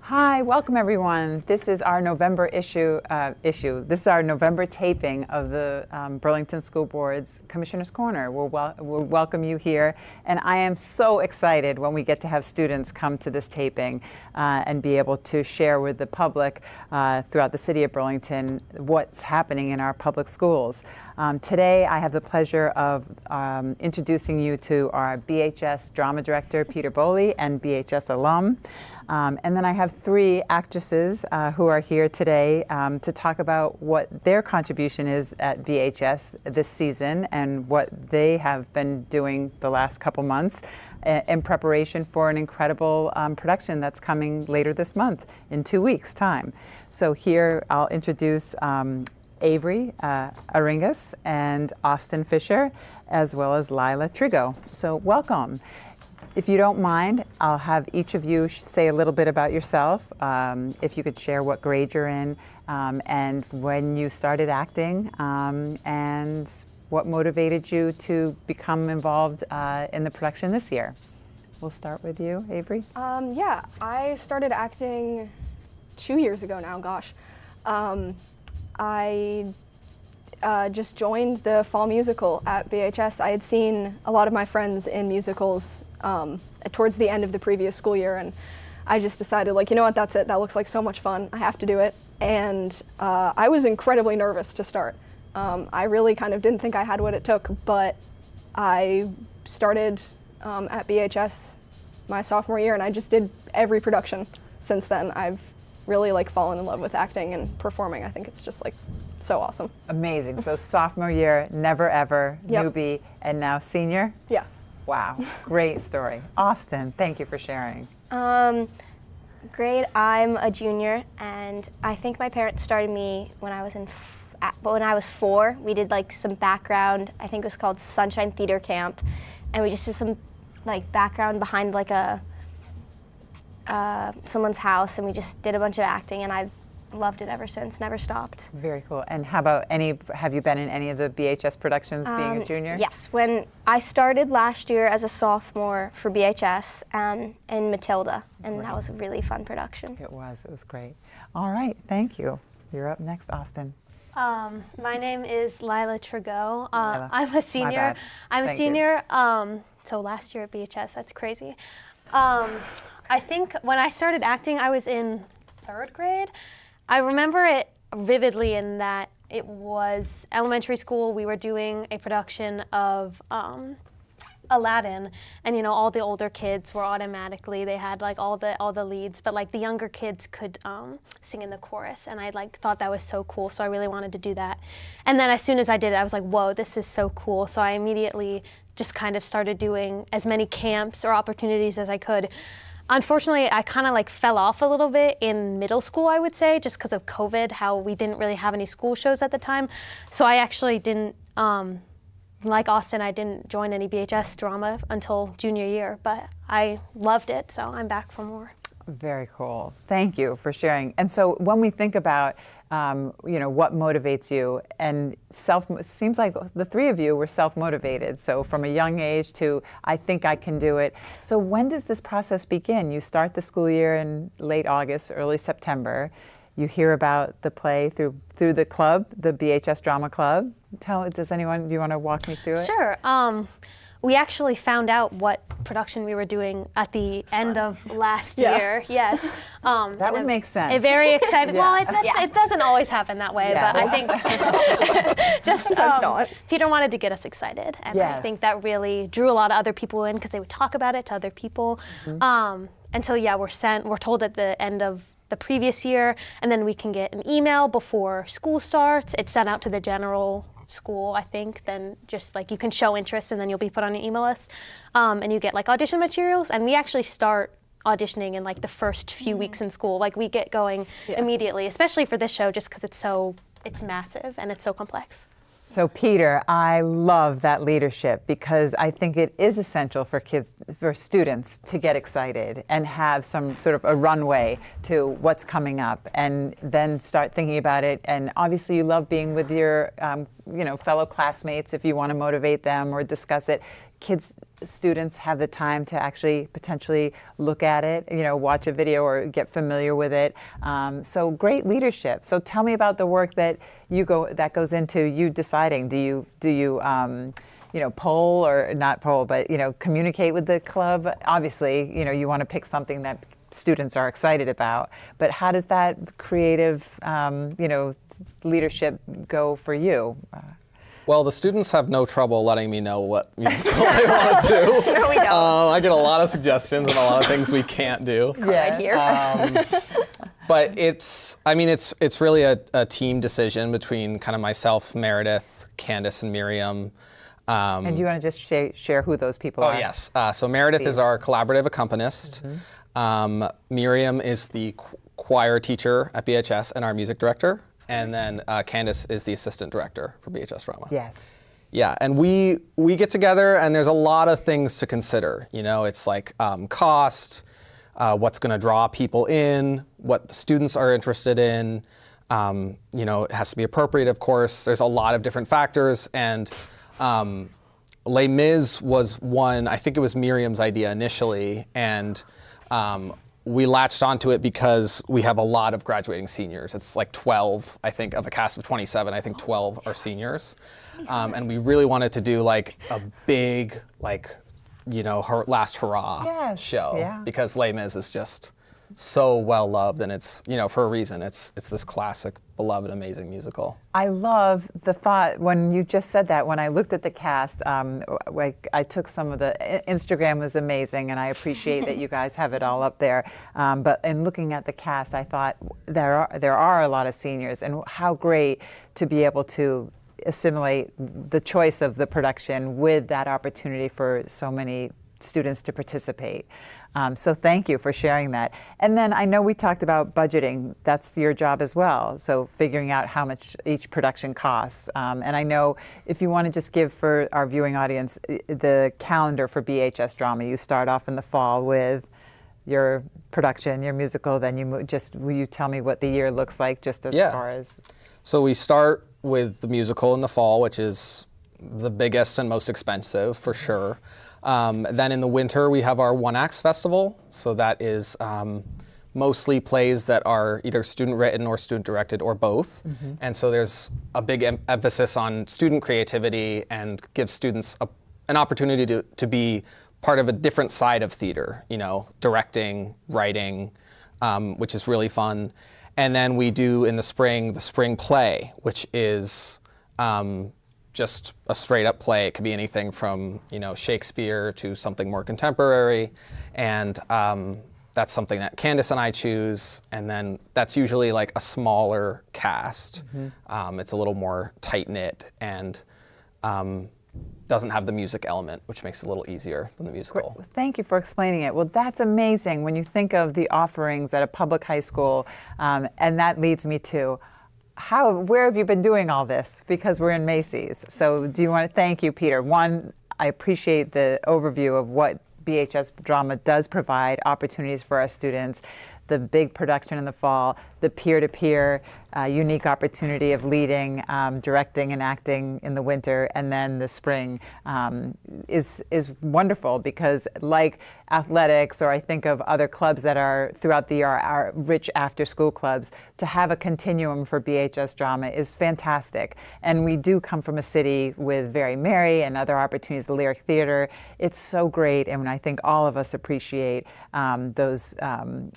Hi, welcome everyone. This is our November issue. This is our November taping of the Burlington School Board's Commissioner's Corner. We'll welcome you here, and I am so excited when we get to have students come to this taping and be able to share with the public throughout the city of Burlington what's happening in our public schools. Today, I have the pleasure of introducing you to our BHS drama director, Peter Boley, and BHS alum. And then I have three actresses who are here today to talk about what their contribution is at BHS this season and what they have been doing the last couple months in preparation for an incredible production that's coming later this month in 2 weeks' time. So here I'll introduce Avery Aringas and Austin Fisher, as well as Lila Trigo. So welcome. If you don't mind, I'll have each of you say a little bit about yourself. If you could share what grade you're in and when you started acting and what motivated you to become involved in the production this year. We'll start with you, Avery. Yeah, I started acting 2 years ago now, gosh. I just joined the fall musical at BHS. I had seen a lot of my friends in musicals towards the end of the previous school year, and I just decided, like, you know what, that's it. That looks like so much fun. I have to do it. And I was incredibly nervous to start. I really kind of didn't think I had what it took, but I started at BHS my sophomore year, and I just did every production since then. I've really fallen in love with acting and performing. I think it's just so awesome. Amazing. So sophomore year, never ever, Yep. newbie, and now senior? Yeah. Wow, great story. Austin, thank you for sharing. Grade, I'm a junior, and I think my parents started me when I was when I was 4. We did some background. I think it was called Sunshine Theater Camp, and we just did some background behind someone's house, and we just did a bunch of acting, and I've loved it ever since. Never stopped. Very cool. And how about have you been in any of the BHS productions being a junior? Yes. When I started last year as a sophomore for BHS in Matilda, and that was a really fun production. It was great. All right, thank you. You're up next, Austin. My name is Lila Trigo. Lila. I'm a senior. My bad. I'm a Thank senior. So last year at BHS, that's crazy. I think when I started acting, I was in 3rd grade. I remember it vividly in that it was elementary school. We were doing a production of Aladdin, and all the older kids were automatically, they had all the leads, but the younger kids could sing in the chorus, and I thought that was so cool, so I really wanted to do that. And then as soon as I did it, I was like, whoa, this is so cool. So I immediately just kind of started doing as many camps or opportunities as I could. Unfortunately, I kind of fell off a little bit in middle school, I would say, just because of COVID, how we didn't really have any school shows at the time. So I actually didn't, like Austin, I didn't join any BHS drama until junior year, but I loved it, so I'm back for more. Very cool. Thank you for sharing. And so when we think about what motivates you, and it seems like the three of you were self-motivated. So from a young age to, I think I can do it. So when does this process begin? You start the school year in late August, early September. You hear about the play through the club, the BHS Drama Club. Do you want to walk me through it? Sure. We actually found out what production we were doing at the end of last year. Yes. That would make sense. Very excited. Yeah. Well, it doesn't always happen that way, Yeah. but I think just Sometimes not. Peter wanted to get us excited, and I think that really drew a lot of other people in because they would talk about it to other people. And so we're told at the end of the previous year, and then we can get an email before school starts. It's sent out to the general school, I think, then just you can show interest, and then you'll be put on your email list, and you get audition materials, and we actually start auditioning in the first few weeks in school. We get going immediately, especially for this show, just because it's massive and it's so complex. So Peter, I love that leadership because I think it is essential for students to get excited and have some sort of a runway to what's coming up and then start thinking about it. And obviously you love being with your fellow classmates if you want to motivate them or discuss it. students have the time to actually potentially look at it, watch a video or get familiar with it. So great leadership. So tell me about the work that goes into you deciding. Do you poll or not poll, but communicate with the club? Obviously, you want to pick something that students are excited about. But how does that creative, leadership go for you? Well, the students have no trouble letting me know what musical they want to do. No, we don't. I get a lot of suggestions and a lot of things we can't do. Right here. But it's really a team decision between kind of myself, Meredith, Candace, and Miriam. And do you want to just share who those people are? Oh, yes. So Meredith is our collaborative accompanist. Miriam is the choir teacher at BHS and our music director. And then Candace is the assistant director for BHS Drama. Yes. Yeah, and we get together and there's a lot of things to consider. It's like cost, what's going to draw people in, what the students are interested in. It has to be appropriate, of course. There's a lot of different factors, and Les Mis was one. I think it was Miriam's idea initially, and we latched onto it because we have a lot of graduating seniors. It's like 12, I think, of a cast of 27. I think 12 are seniors. And we really wanted to do like a big, her last hurrah show. Because Les Mis is just so well loved, and it's, for a reason. It's this classic, beloved, amazing musical. I love the thought when you just said that. When I looked at the cast, I took some of the Instagram was amazing, and I appreciate that you guys have it all up there. But in looking at the cast, I thought there are a lot of seniors, and how great to be able to assimilate the choice of the production with that opportunity for so many students to participate. So thank you for sharing that. And then I know we talked about budgeting. That's your job as well. So figuring out how much each production costs. And I know if you want to just give for our viewing audience the calendar for BHS Drama, you start off in the fall with your production, your musical, then will you tell me what the year looks like just as far as? So we start with the musical in the fall, which is the biggest and most expensive for sure. Then in the winter, we have our One Acts Festival. So that is mostly plays that are either student written or student directed or both. And so there's a big emphasis on student creativity and gives students an opportunity to be part of a different side of theater, directing, writing, which is really fun. And then we do in the spring play, which is just a straight up play. It could be anything from Shakespeare to something more contemporary, and that's something that Candace and I choose. And then that's usually like a smaller cast. It's a little more tight knit and doesn't have the music element, which makes it a little easier than the musical. Thank you for explaining it. Well, that's amazing when you think of the offerings at a public high school, and that leads me to where have you been doing all this? Because we're in Macy's. So do you want to thank you, Peter? One, I appreciate the overview of what BHS Drama does provide opportunities for our students, the big production in the fall, the peer-to-peer unique opportunity of leading, directing and acting in the winter, and then the spring is wonderful because like athletics, or I think of other clubs that are throughout the year are rich after-school clubs, to have a continuum for BHS Drama is fantastic. And we do come from a city with Very Merry and other opportunities, the Lyric Theater. It's so great, and I think all of us appreciate those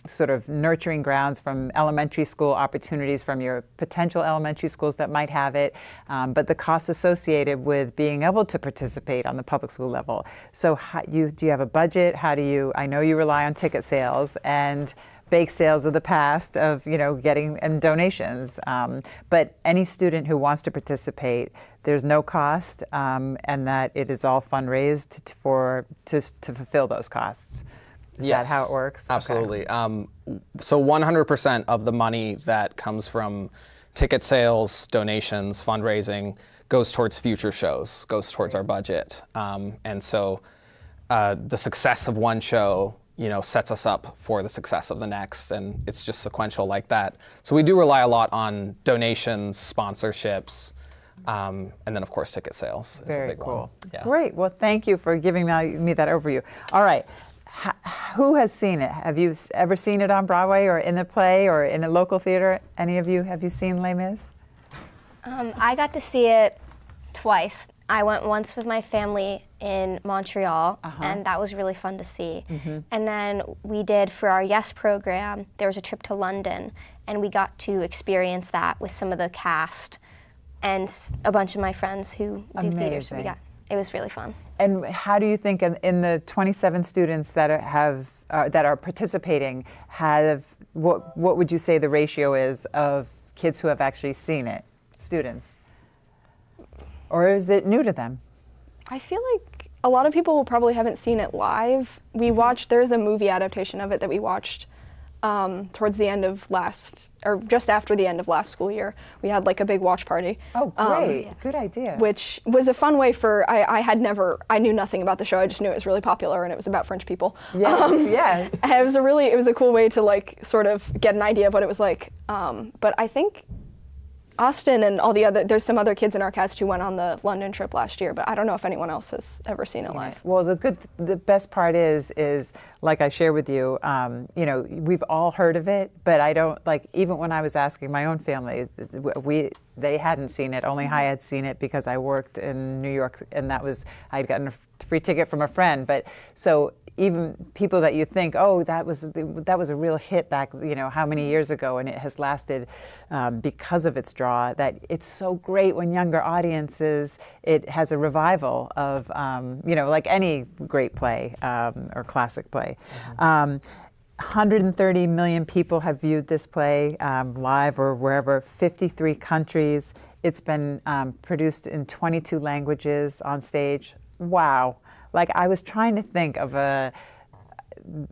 sort of nurturing grounds from elementary school opportunities from your potential elementary schools that might have it, but the costs associated with being able to participate on the public school level. So do you have a budget? I know you rely on ticket sales and bake sales of the past of getting and donations, but any student who wants to participate, there's no cost, and that it is all fundraised to fulfill those costs. Is that how it works? Absolutely. Okay. So 100% of the money that comes from ticket sales, donations, fundraising goes towards future shows, goes towards our budget. And so the success of one show, sets us up for the success of the next, and it's just sequential like that. So we do rely a lot on donations, sponsorships, And then, of course, ticket sales is a Very big cool. one. Yeah. Great. Well, thank you for giving me that overview. All right. Who has seen it? Have you ever seen it on Broadway or in the play or in a local theater? Any of you, have you seen Les Mis? I got to see it twice. I went once with my family in Montreal, and that was really fun to see. And then we did, for our Yes program, there was a trip to London, and we got to experience that with some of the cast and a bunch of my friends who do theater. So it was really fun. And how do you think in the 27 students that are participating, what would you say the ratio is of kids who have actually seen it, students? Or is it new to them? I feel like a lot of people probably haven't seen it live. There's a movie adaptation of it that we watched towards the end of just after the end of last school year. We had like a big watch party. Oh, great. Good idea. Which was a fun way I knew nothing about the show. I just knew it was really popular and it was about French people. Yes, yes. And it was a cool way to like sort of get an idea of what it was like. But I think Austin and there's some other kids in our cast who went on the London trip last year, but I don't know if anyone else has ever seen it live. Well, the best part is like I share with you, we've all heard of it, but I don't, like, even when I was asking my own family, they hadn't seen it. Only I had seen it because I worked in New York, and I'd gotten a free ticket from a friend. But so even people that you think, oh, that was a real hit back, how many years ago, and it has lasted because of its draw. That it's so great when younger audiences, it has a revival of, like any great play or classic play. 130 million people have viewed this play live or wherever, 53 countries. It's been produced in 22 languages on stage. Wow. Like, I was trying to think of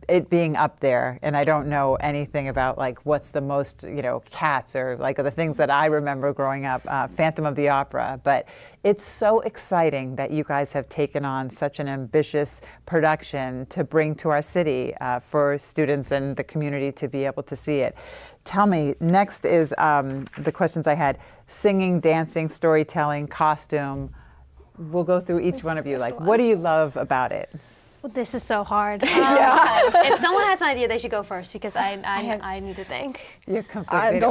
it being up there, and I don't know anything about like what's the most, Cats or like the things that I remember growing up, Phantom of the Opera. But it's so exciting that you guys have taken on such an ambitious production to bring to our city for students and the community to be able to see it. Tell me, next is the questions I had: singing, dancing, storytelling, costume. We'll go through each one of you. Like, what do you love about it? Well, this is so hard. If someone has an idea, they should go first because I need to think. You're completely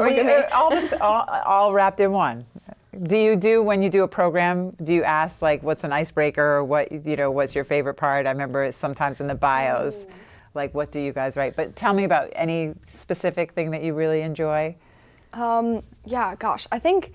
all wrapped in one. When you do a program, do you ask like what's an icebreaker or what's your favorite part? I remember sometimes in the bios, like what do you guys write? But tell me about any specific thing that you really enjoy. I think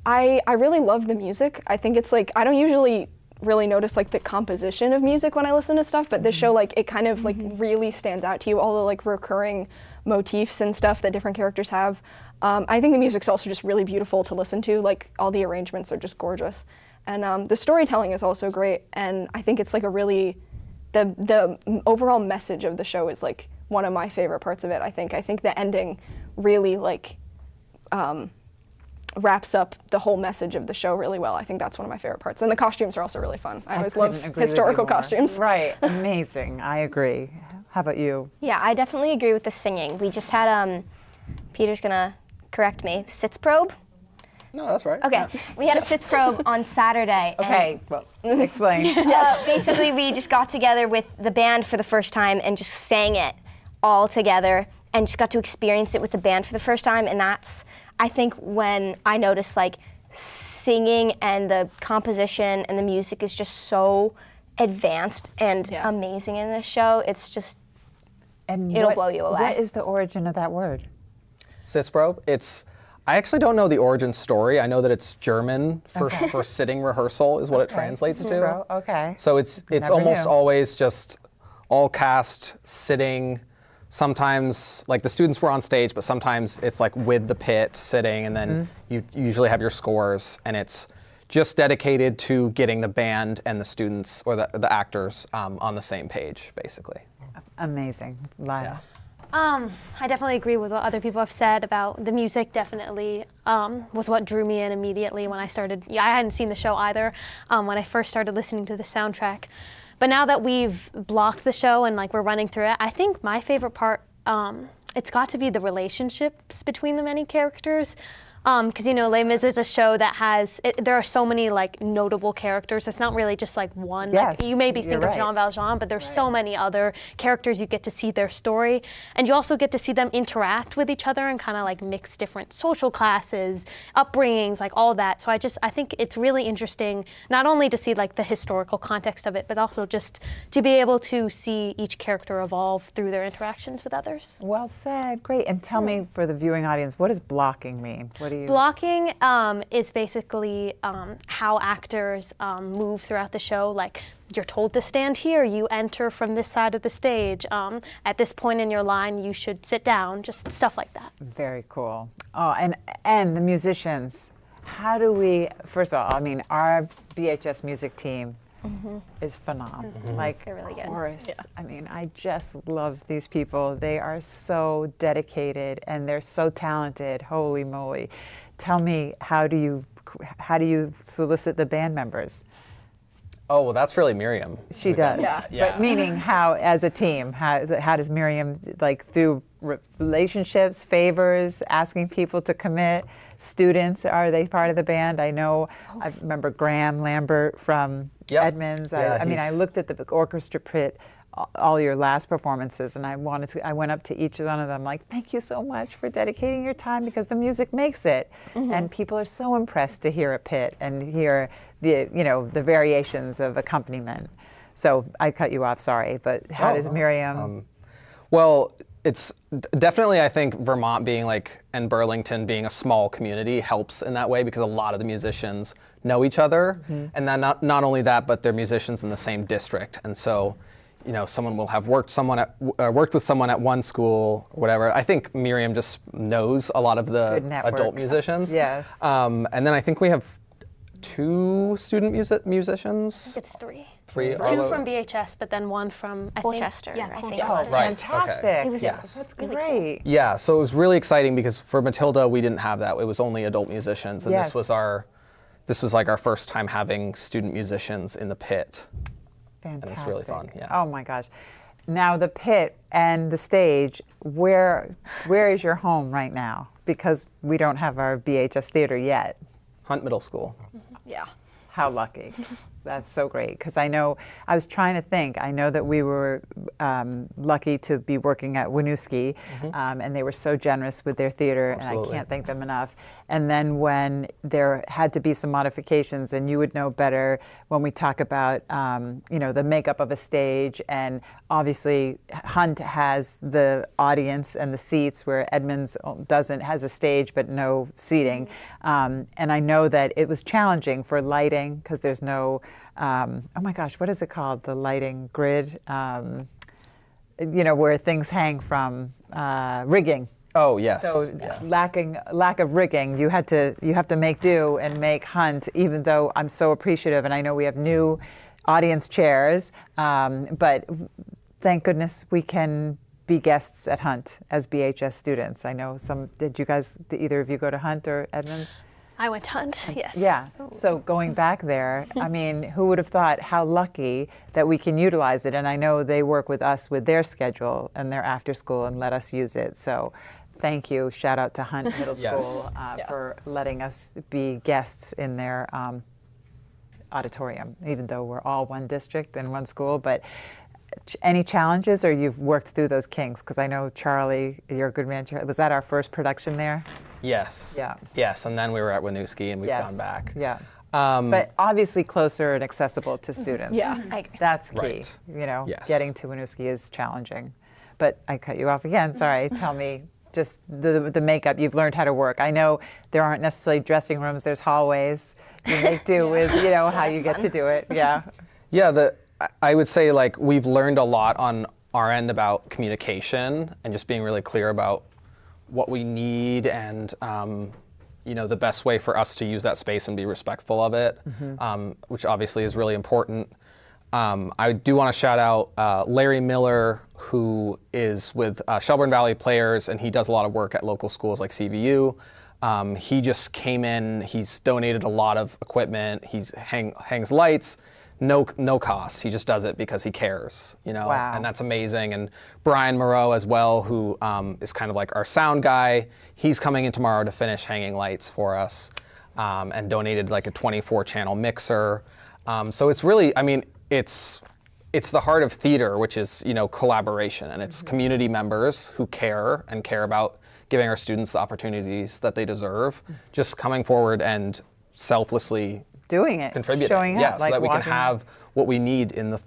I really love the music. I think it's like, I don't usually really notice like the composition of music when I listen to stuff, but this show, like, it kind of like really stands out to you, all the like recurring motifs and stuff that different characters have. I think the music's also just really beautiful to listen to. Like, all the arrangements are just gorgeous. And the storytelling is also great. And I think it's like the overall message of the show is like one of my favorite parts of it. I think the ending really like, wraps up the whole message of the show really well. I think that's one of my favorite parts. And the costumes are also really fun. I always love historical costumes. Right, amazing, I agree. How about you? Yeah, I definitely agree with the singing. We just had, Peter's gonna correct me, Sitzprobe? No, that's right. Okay, we had a Sitzprobe on Saturday. Okay, well, explain. Basically, we just got together with the band for the first time and just sang it all together and just got to experience it with the band for the first time. And that's, I think, when I noticed like singing and the composition and the music is just so advanced and amazing in this show. It's just, it'll blow you away. What is the origin of that word? Sitzprobe. I actually don't know the origin story. I know that it's German for sitting rehearsal is what it translates to. Okay. So it's almost always just all cast sitting. Sometimes, like, the students were on stage, but sometimes it's like with the pit sitting, and then you usually have your scores, and it's just dedicated to getting the band and the students or the actors on the same page, basically. Amazing. Lila. I definitely agree with what other people have said about the music. Definitely was what drew me in immediately when I started. I hadn't seen the show either when I first started listening to the soundtrack. But now that we've blocked the show and like we're running through it, I think my favorite part, it's got to be the relationships between the many characters. Because, you know, Les Mis is a show that has, there are so many like notable characters. It's not really just like one. Yes, Like, you maybe you're think right. of Jean Valjean, but there's so many other characters. You get to see their story. And you also get to see them interact with each other and kind of like mix different social classes, upbringings, like all that. So I think it's really interesting, not only to see like the historical context of it, but also just to be able to see each character evolve through their interactions with others. Well said. Great. And tell me, for the viewing audience, what does blocking mean? What do you? Blocking is basically how actors move throughout the show. Like, you're told to stand here, you enter from this side of the stage. At this point in your line, you should sit down, just stuff like that. Very cool. Oh, and the musicians. How do we? First of all, I mean, our BHS music team is phenomenal. Like, They're really good. chorus. I mean, I just love these people. They are so dedicated and they're so talented. Holy moly! Tell me, how do you solicit the band members? Oh, well, that's really Miriam. She who does. that. But meaning, how, as a team, how does Miriam, like, through relationships, favors, asking people to commit? Students, are they part of the band? I know, I remember Graham Lambert from Yep. Edmonds. Yeah, I mean, I he's- looked at the orchestra pit, all your last performances, and I went up to each one of them, like, thank you so much for dedicating your time, because the music makes it. And people are so impressed to hear a pit and hear the variations of accompaniment. So I cut you off, sorry, but how does Miriam? Well, it's definitely, I think, Vermont being like, and Burlington being a small community helps in that way, because a lot of the musicians know each other. And then not only that, but they're musicians in the same district. And so, you know, someone will have worked with someone at one school, or whatever. I think Miriam just knows a lot of the Good networks. adult musicians. Yes. And then I think we have 2 student musicians. It's 3. 3. 2 Arlo? from BHS, but then 1 from, I Colchester, think. I think. Oh, Colchester. Right, fantastic. okay. It was- Yes. That's really great. Yeah, so it was really exciting, because for Matilda we didn't have that. It was only adult musicians, and Yes. this was like our first time having student musicians in the pit. Fantastic. it's really fun, yeah. Oh my gosh. Now the pit and the stage, where is your home right now? Because we don't have our BHS theater yet. Hunt Middle School. Yeah. How lucky. That's so great, because I know, I was trying to think, I know that we were lucky to be working at Winooski, and they were so generous with their theater, and I Absolutely. can't thank them enough. And then when there had to be some modifications, and you would know better when we talk about the makeup of a stage, and obviously Hunt has the audience and the seats, where Edmonds has a stage but no seating. And I know that it was challenging for lighting, because there's no oh my gosh, what is it called? The lighting grid, where things hang from, rigging. Oh, yes. So yeah. lack of rigging, you have to make do and make Hunt, even though I'm so appreciative, and I know we have new audience chairs, but thank goodness we can be guests at Hunt as BHS students. I know did either of you go to Hunt or Edmonds? I went to Hunt, yes. Yeah. So going back there, I mean, who would have thought how lucky that we can utilize it? And I know they work with us with their schedule and their after school and let us use it. So thank you. Shout out to Hunt Middle Yes. School for letting us be guests in their auditorium, even though we're all one district and one school. But any challenges, or you've worked through those kinks? Because I know, Charlie, you're a good man. Was that our first production there? Yes. Yeah. Yes, and then we were at Winooski, and we've Yes. gone back. Yeah. But obviously closer and accessible to students. Yeah. I agree. That's key. Right. Yes. Getting to Winooski is challenging. But I cut you off again. Sorry. Tell me, just the makeup. You've learned how to work. I know there aren't necessarily dressing rooms. There's hallways. You make do with how you get to do it. Yeah. Yeah, I would say, like, we've learned a lot on our end about communication and just being really clear about what we need, and the best way for us to use that space and be respectful of it, which obviously is really important. I do want to shout out Larry Miller, who is with Shelburne Valley Players, and he does a lot of work at local schools like CVU. He just came in, he's donated a lot of equipment, he hangs lights, no cost. He just does it because he cares, you know, Wow. and that's amazing. And Brian Moreau as well, who is kind of like our sound guy, he's coming in tomorrow to finish hanging lights for us, and donated like a 24-channel mixer. So it's really, I mean, it's the heart of theater, which is, you know, collaboration, and it's community members who care about giving our students the opportunities that they deserve, just coming forward and selflessly Doing it, contributing, showing yeah, up, so that we can walking- have what we need in the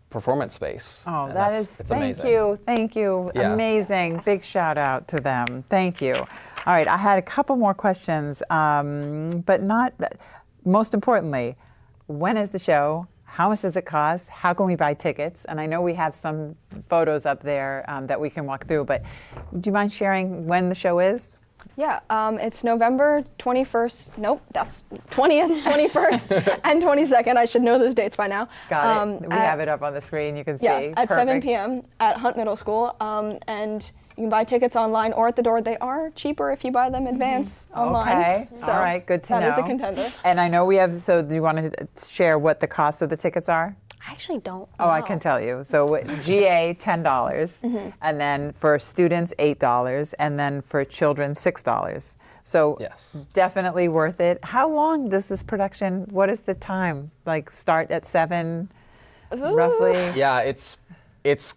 performance space. Oh, And that that's- is, it's thank amazing. you, thank you. Yeah. Amazing. Big shout out to them. Thank you. All right, I had a couple more questions, but not, most importantly, when is the show? How much does it cost? How can we buy tickets? And I know we have some photos up there that we can walk through, but do you mind sharing when the show is? Yeah, it's November 21st. Nope, that's 20th, 21st, and 22nd. I should know those dates by now. Got it. We have it up on the screen. You can see. Yes, at 7 Perfect. p.m. at Hunt Middle School. And you can buy tickets online or at the door. They are cheaper if you buy them in advance online. Okay. So All right. Good to know. That is a contender. And I know we have. So, do you want to share what the cost of the tickets are? I actually don't Oh, I know. can tell you. So GA $10, and then for students $8, and then for children $6. So Yes. definitely worth it. How long does this production? What is the time? Like start at 7, roughly. Yeah, it's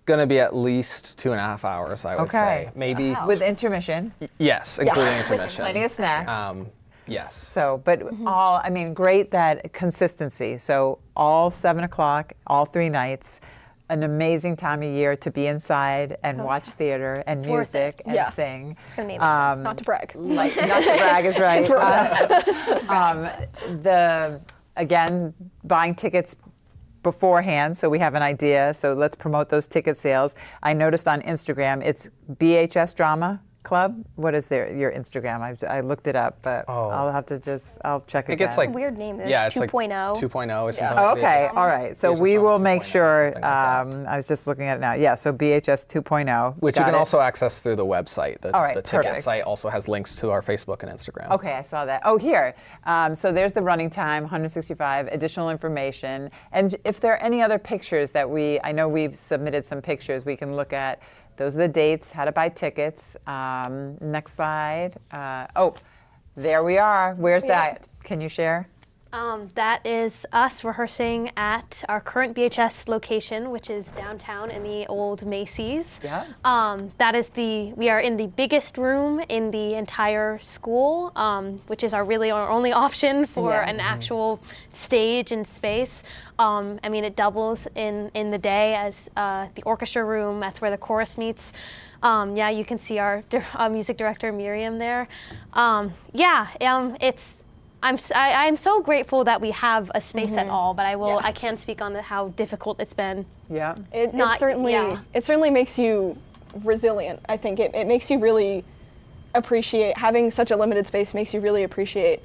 gonna be at least 2.5 hours, I would Okay. say. Maybe, With intermission, yes, including intermission. plenty of snacks. Yes. So, but all, I mean, great that consistency. So all 7 o'clock, all 3 nights, an amazing time of year to be inside and watch theater and worth music and Yeah. sing. It's gonna be amazing. Not to brag. Like, not to brag is right. Again, buying tickets beforehand so we have an idea. So let's promote those ticket sales. I noticed on Instagram it's BHS Drama Club. What is your Instagram? I looked it up, but I'll have to I'll check I think again. it's like Weird name. This yeah, it's 2.0. like 2.0 or something. Oh, like okay, BHS. all right. So BHS we will make 2.0, sure. something like that. I was just looking at it now. Yeah, so BHS 2.0. Which you Got can it. also access through the website. All right, the ticket perfect. site also has links to our Facebook and Instagram. Okay, I saw that. Oh, here. So there's the running time, 165, additional information. And if there are any other pictures that I know we've submitted some pictures we can look at. Those are the dates, how to buy tickets. Next slide. There we are. Where's that? Can you share? That is us rehearsing at our current BHS location, which is downtown in the old Macy's. Yeah. We are in the biggest room in the entire school, which is our only option for Yes. an actual stage and space. I mean, it doubles in the day as the orchestra room. That's where the chorus meets. You can see our music director Miriam there. I'm so grateful that we have a space at all, but I can't speak on how difficult it's been. Yeah. It Not- certainly yeah. it certainly makes you resilient. I think it makes you really appreciate having such a limited space. Makes you really appreciate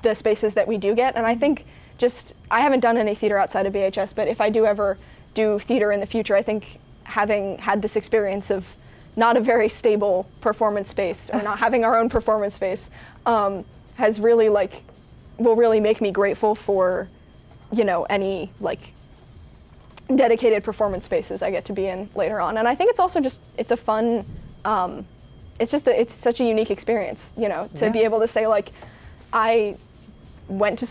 the spaces that we do get. And I think I haven't done any theater outside of BHS, but if I do ever do theater in the future, I think having had this experience of not a very stable performance space or not having our own performance space has really will really make me grateful for any dedicated performance spaces I get to be in later on. And I think it's also it's a fun it's such a unique experience, to be able to say I went to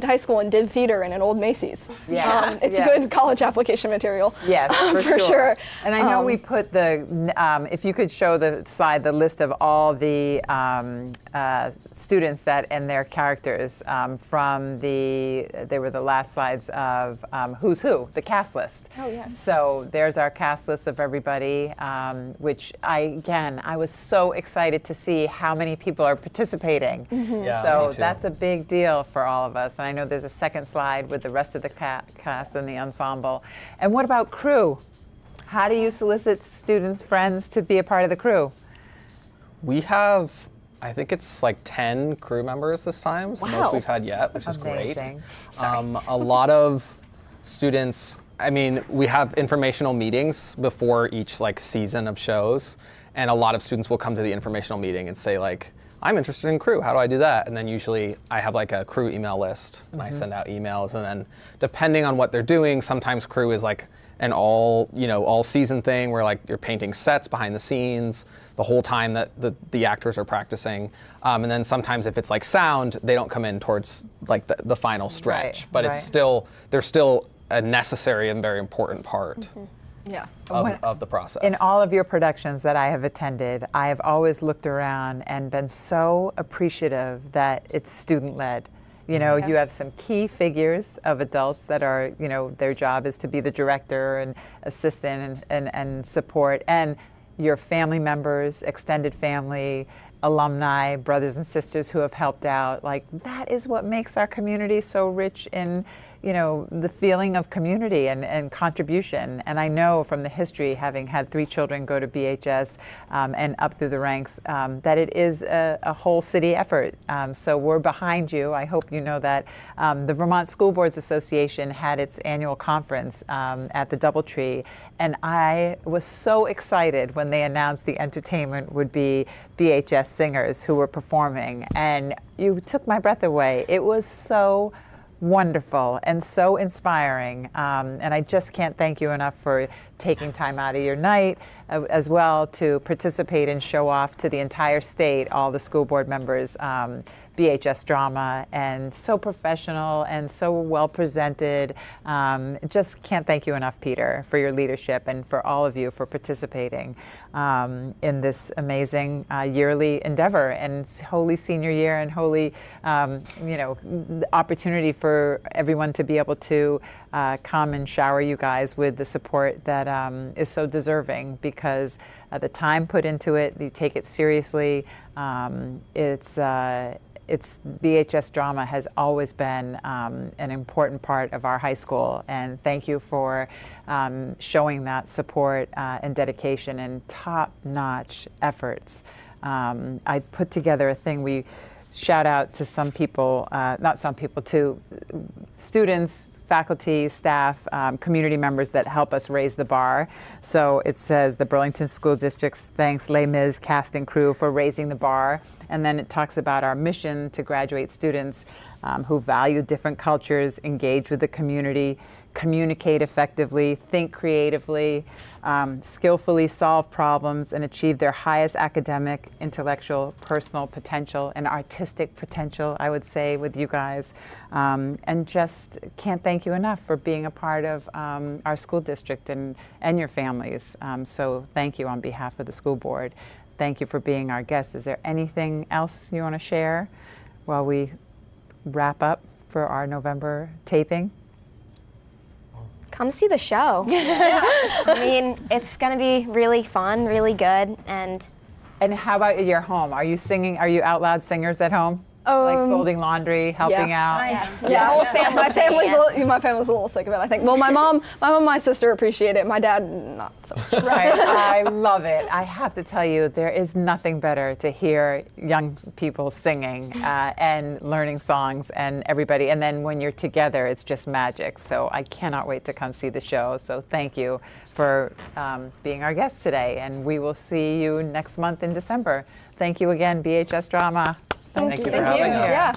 high school and did theater in an old Macy's. Yes, It's yes. good college application material. Yes, for sure. And I know we put if you could show the slide, the list of all the students and their characters they were the last slides of Who's Who, the cast list. Oh, yes. So there's our cast list of everybody, which I was so excited to see how many people are participating. Yeah, So me too. that's a big deal for all of us. And I know there's a second slide with the rest of the cast and the ensemble. And what about crew? How do you solicit student friends to be a part of the crew? We have, I think it's like 10 crew members this time. It's the most Wow. we've had yet, which is Amazing. great. A lot of students, I mean, we have informational meetings before each season of shows, and a lot of students will come to the informational meeting and say I'm interested in crew. How do I do that? And then usually I have like a crew email list, and I send out emails. And then depending on what they're doing, sometimes crew is like an all season thing where like you're painting sets behind the scenes the whole time that the actors are practicing. And then sometimes if it's like sound, they don't come in towards like the final stretch. But they're still a necessary and very important part. Yeah. Of the process. In all of your productions that I have attended, I have always looked around and been so appreciative that it's student-led. You know, you have some key figures of adults that are, you know, their job is to be the director and assistant and support, and your family members, extended family, alumni, brothers and sisters who have helped out. Like, that is what makes our community so rich in, you know, the feeling of community and contribution. And I know from the history, having had 3 children go to BHS and up through the ranks, that it is a whole city effort. So we're behind you. I hope you know that. The Vermont School Boards Association had its annual conference at the Doubletree, and I was so excited when they announced the entertainment would be BHS singers who were performing, and you took my breath away. It was so wonderful and so inspiring, and I just can't thank you enough for taking time out of your night as well to participate and show off to the entire state, all the school board members, BHS drama, and so professional and so well presented. Just can't thank you enough, Peter, for your leadership and for all of you for participating in this amazing yearly endeavor and holy senior year and holy, opportunity for everyone to be able to come and shower you guys with the support that is so deserving, because the time put into it, you take it seriously. It's BHS drama has always been an important part of our high school, and thank you for showing that support and dedication and top-notch efforts. I put together a thing. We shout out to some people, to students, faculty, staff, community members that help us raise the bar. So it says the Burlington School District thanks Les Mis cast and crew for raising the bar. And then it talks about our mission to graduate students who value different cultures, engage with the community, communicate effectively, think creatively, skillfully solve problems, and achieve their highest academic, intellectual, personal potential, and artistic potential, I would say, with you guys. And just can't thank you enough for being a part of our school district and your families. So thank you on behalf of the school board. Thank you for being our guest. Is there anything else you want to share while we wrap up for our November taping? Come see the show. I mean, it's going to be really fun, really good, and how about your home? Are you singing? Are you out loud singers at home? Like folding laundry, helping out? Nice. Yeah, my family's a little sick of it, I think. Well, my mom and my sister appreciate it. My dad, not so much. Right, I love it. I have to tell you, there is nothing better to hear young people singing and learning songs and everybody. And then when you're together, it's just magic. So I cannot wait to come see the show. So thank you for being our guest today. And we will see you next month in December. Thank you again, BHS Drama. Thank you for having us. Yeah.